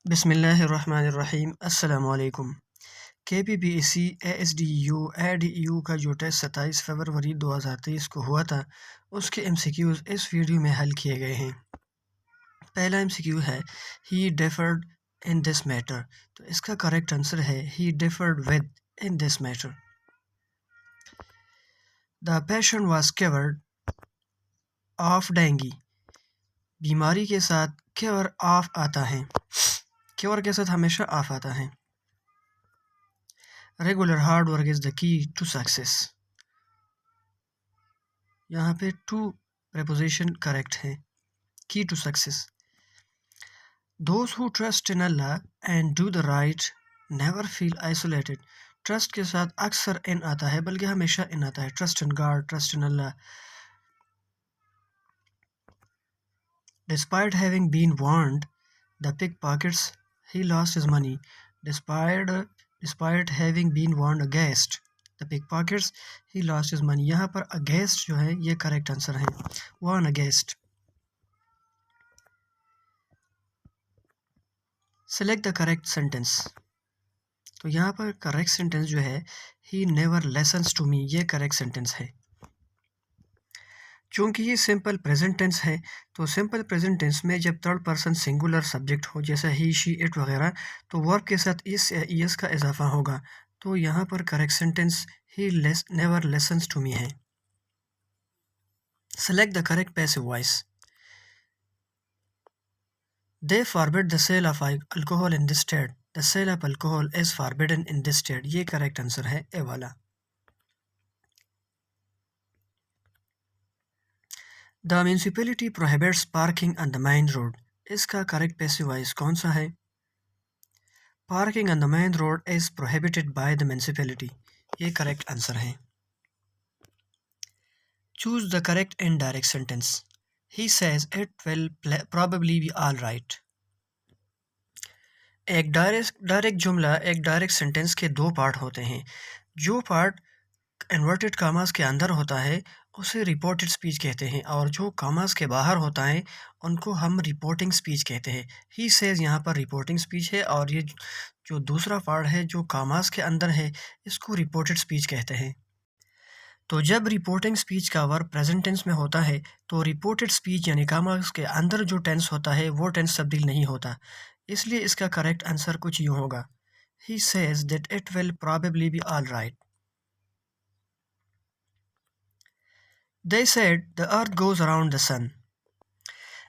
बिस्मिल्लाहिर्रहमानिर्रहीम अस्सलामुअलैकुम। KPPSC ASDEO ADEO का जो टेस्ट 27 फरवरी 2023 को हुआ था उसके MCQs इस वीडियो में हल किए गए हैं। पहला MCQ है he deferred in this matter, तो इसका करेक्ट आंसर है he deferred with in this matter. The patient was cured of dengue, बीमारी के साथ कवर ऑफ आता है, कवर के साथ हमेशा ऑफ आता है। Regular hard work is the key to success, यहाँ पे टू प्रेपोजिशन करेक्ट है, key to success. Those who trust in Allah and do the right never feel isolated, trust के साथ अक्सर इन आता है बल्कि हमेशा इन आता है। Trust in God, trust in Allah. Despite having been warned the pickpockets he lost his money, despite having been warned against the pickpockets he lost his money, यहाँ पर अगेंस्ट जो है ये correct answer है, warn against. Select the correct sentence, तो यहाँ पर correct sentence जो है he never lessons to me, ये करेक्ट सेंटेंस है। चूँकि ये सिंपल प्रेजेंट टेंस है तो सिंपल प्रेजेंट टेंस में जब थर्ड पर्सन सिंगुलर सब्जेक्ट हो जैसा ही, शी, इट वगैरह, तो वर्ब के साथ इस या ईएस का इजाफा होगा। तो यहाँ पर correct sentence he never lessons to me है। Select the correct passive voice. They forbid the sale of alcohol in this state. The sale of alcohol is forbidden in this state. ये correct answer है ए वाला। The municipality prohibits parking on the main road. इसका correct passive voice कौन सा है? Parking on the main road is prohibited by the municipality. ये correct answer है। Choose the correct indirect sentence. He says it will probably be all right. एक direct जुमला, एक direct sentence के दो पार्ट होते हैं। जो पार्ट इन्वर्टेड कामास के अंदर होता है उसे रिपोर्टेड स्पीच कहते हैं, और जो कामास के बाहर होता है उनको हम रिपोर्टिंग स्पीच कहते हैं। ही सेज यहाँ पर रिपोर्टिंग स्पीच है, और ये जो दूसरा पार्ट है जो कामास के अंदर है इसको रिपोर्टेड स्पीच कहते हैं। तो जब रिपोर्टिंग स्पीच का वर्ब प्रेजेंट टेंस में होता है तो रिपोर्टेड स्पीच यानी कामास के अंदर जो टेंस होता है वो टेंस तब्दील नहीं होता, इसलिए इसका करेक्ट आंसर कुछ यूँ होगा, he says that it will probably be all right. They said the earth goes around the sun.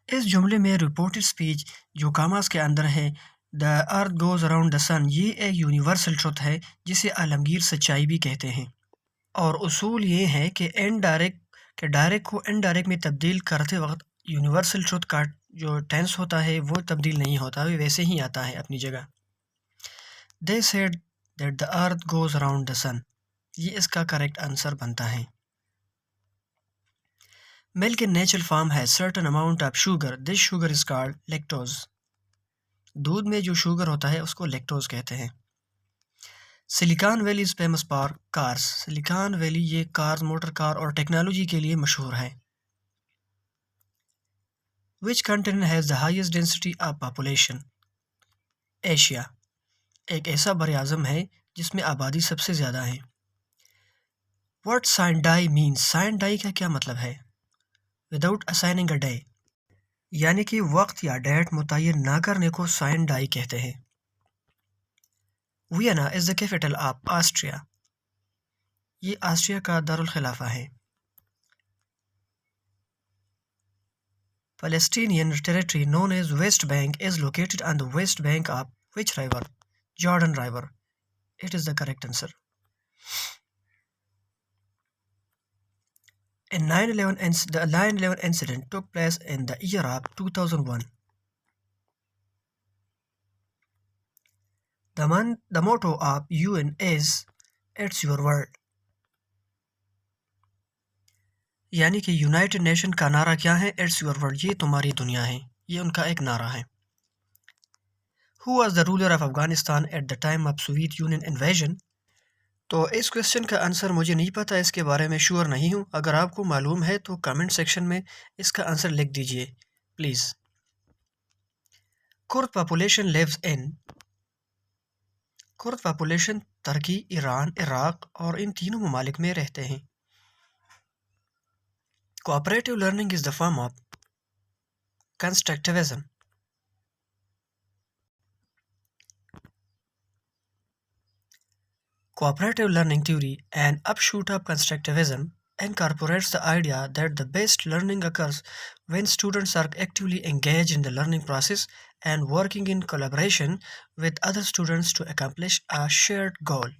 इस जुमले में रिपोर्टेड स्पीच जो कामास के अंदर है, the earth goes around the sun, ये एक यूनिवर्सल ट्रुथ है जिसे आलमगीर सच्चाई भी कहते हैं। और उसूल ये है कि डायरेक्ट को इनडायरेक्ट में तब्दील करते वक्त यूनिवर्सल ट्रुथ का जो टेंस होता है वो तब्दील नहीं होता, वो वैसे ही आता है अपनी जगह। They said that the earth goes around the sun, ये इसका करेक्ट आंसर बनता है। Milk in natural form has certain amount of sugar. This sugar is called lactose. दूध में जो शुगर होता है उसको लैक्टोज कहते हैं। Silicon valley is famous for cars, silicon valley ये कार्स, मोटर कार और टेक्नोलॉजी के लिए मशहूर है। Which continent has the highest density of population? Asia एक ऐसा बर आज़म है जिसमें आबादी सबसे ज़्यादा है। What sign die means? Sine die का क्या मतलब है? Without assigning a day, यानी कि वक्त या डेट मुतय्यन ना करने को साइन डाई कहते हैं। Vienna is the capital of Austria, ये ऑस्ट्रिया का दारुल खिलाफा है। Palestinian territory known as West Bank is located on the west bank of which river? Jordan River. It is the correct answer. The 9/11 incident took place in the year of 2001. The motto of UN is It's Your World. यानी कि United nation का नारा क्या है? It's your world, ये तुम्हारी दुनिया है, ये उनका एक नारा है। Who was the ruler of Afghanistan at the time of Soviet union invasion? तो इस क्वेश्चन का आंसर मुझे नहीं पता, इसके बारे में श्योर नहीं हूँ। अगर आपको मालूम है तो कमेंट सेक्शन में इसका आंसर लिख दीजिए please. Kurd population lives in Kurd population तुर्की, ईरान, इराक और इन तीनों ममालिक में रहते हैं। Cooperative learning is the form of constructivism. Cooperative learning theory, an upshoot of constructivism, incorporates the idea that the best learning occurs when students are actively engaged in the learning process and working in collaboration with other students to accomplish a shared goal.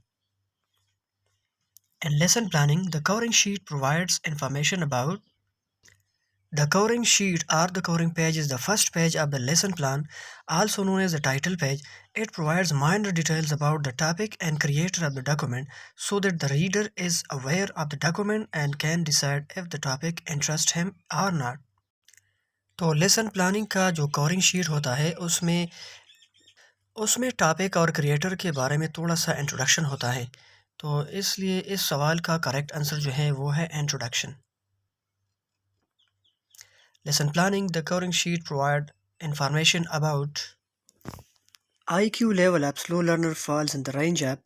In lesson planning, the covering sheet provides information about the covering sheet or the covering page is the first page of the lesson plan, also known as the title page. It provides minor details about the topic and creator of the document so that the reader is aware of the document and can decide if the topic interests him or not. तो lesson planning का जो covering sheet होता है उसमें उसमें topic और creator के बारे में थोड़ा सा इंट्रोडक्शन होता है। तो इसलिए इस सवाल का करेक्ट आंसर जो है वो है introduction. Lesson planning, the covering sheet provide information about IQ level of slow learner falls in the range of,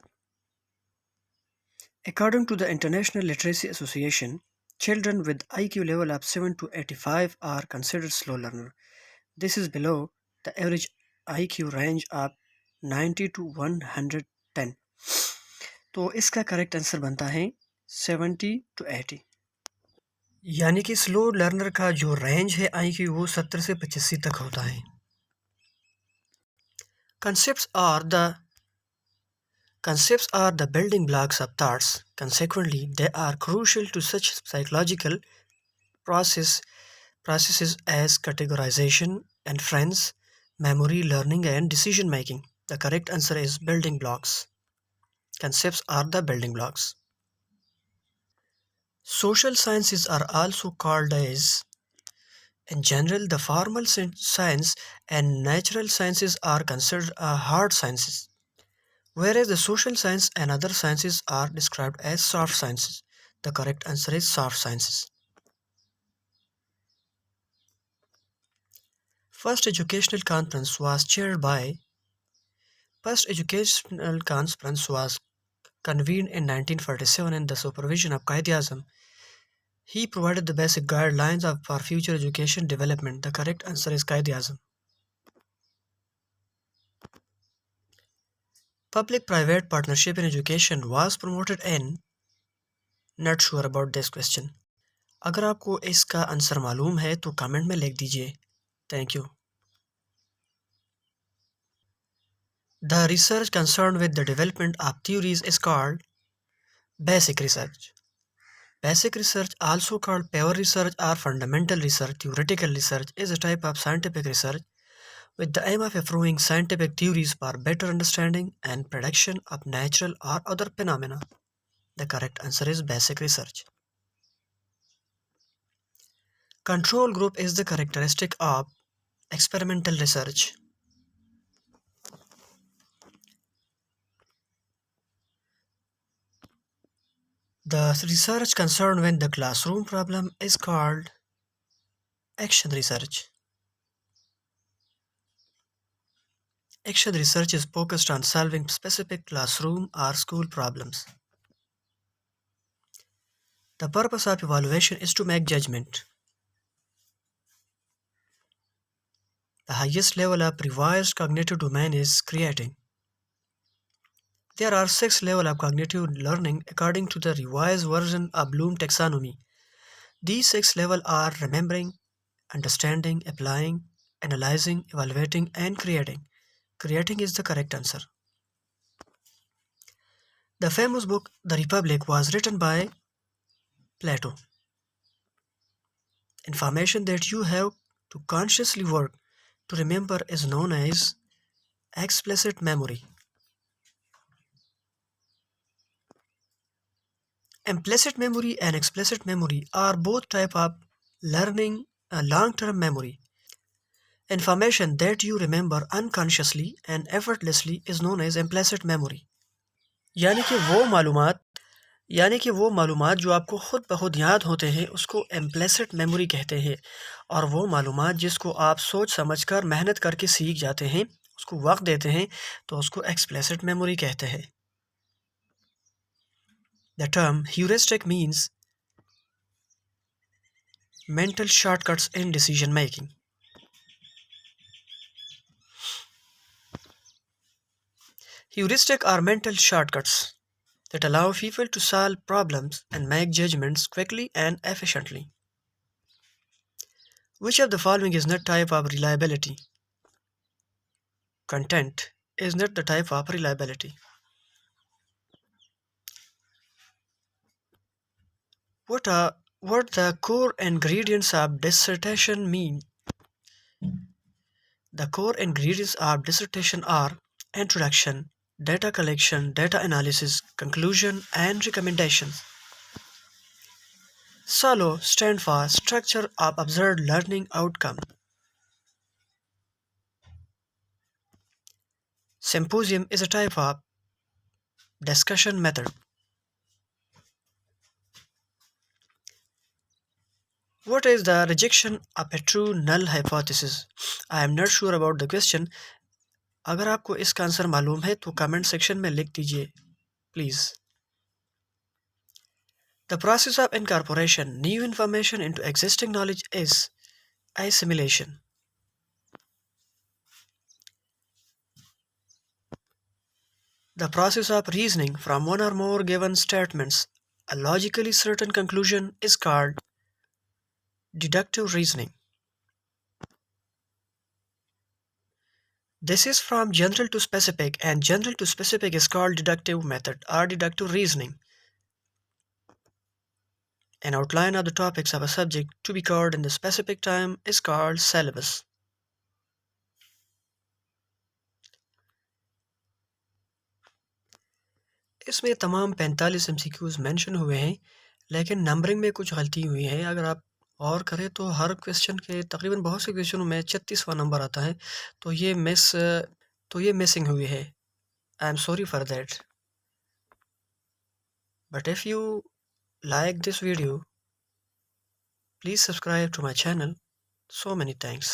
according to the International Literacy Association, children with IQ level of 7 to 85 are considered slow learner. This is below the average IQ range of 90 to 110. तो इसका correct answer बनता है 70 to 80। यानी कि slow learner का जो range है IQ वो 70 से 85 तक होता है। Concepts are the building blocks of thoughts. Consequently, they are crucial to such psychological processes as categorization, inference, memory, learning, and decision making. The correct answer is building blocks. Concepts are the building blocks. Social sciences are also called as, in general, the formal science and natural sciences are considered hard sciences, whereas the social science and other sciences are described as soft sciences. The correct answer is soft sciences. First educational conference was convened in 1947 in the supervision of Qaid-e-Azam. He provided the basic guidelines for future education development. The correct answer is Qaid-e-Azam. Public-private partnership in education was promoted in. Not sure about this question. अगर आपको इसका answer मालूम है तो comment में लिख दीजिए। Thank you. The research concerned with the development of theories is called basic research. Basic research, also called pure research or fundamental research, theoretical research, is a type of scientific research with the aim of improving scientific theories for better understanding and prediction of natural or other phenomena. The correct answer is basic research. Control group is the characteristic of experimental research. The research concerned with the classroom problem is called action research. Action research is focused on solving specific classroom or school problems. The purpose of evaluation is to make judgment. The highest level of revised cognitive domain is creating. There are 6 levels of cognitive learning according to the revised version of Bloom taxonomy. These 6 levels are remembering, understanding, applying, analyzing, evaluating, and creating. Creating is the correct answer. The famous book The Republic was written by Plato. Information that you have to consciously work to remember is known as explicit memory. Implicit memory and explicit memory are both types of learning long-term memory. Information that you remember unconsciously and effortlessly is known as implicit memory. यानी कि वो मालूमात यानी कि वो मालूमात जो आपको खुद ब खुद याद होते हैं उसको इम्प्लिसिट मेमोरी कहते हैं, और वो मालूमात जिसको आप सोच समझकर मेहनत करके सीख जाते हैं, उसको वक्त देते हैं, तो उसको एक्सप्लिसिट मेमोरी कहते हैं। The term heuristic means mental shortcuts in decision making. Heuristic are mental shortcuts that allow people to solve problems and make judgments quickly and efficiently. Which of the following is not type of reliability? Content is not the type of reliability. What the core ingredients of dissertation mean? The core ingredients of dissertation are introduction, data collection, data analysis, conclusion, and recommendations. SOLO stand for Structure of Observed Learning Outcome. Symposium is a type of discussion method. What is the rejection of a true null hypothesis? I am not sure about the question. अगर आपको इसका answer मालूम है तो comment section में लिख दीजिए please. The process of incorporation new information into existing knowledge is assimilation. The process of reasoning from one or more given statements a logically certain conclusion is called deductive reasoning. This is from general to specific, and general to specific is called deductive method or deductive reasoning. An outline of the topics of a subject to be covered in the specific time is called syllabus. इसमें तमाम 45 MCQs mention हुए हैं, लेकिन numbering में कुछ गलती हुई है। अगर आप और करें तो हर क्वेश्चन के तकरीबन बहुत से क्वेश्चनों में 36वां नंबर आता है, तो ये मिसिंग हुई है। I am sorry for that. But if you like this video, please subscribe to my channel. So many thanks.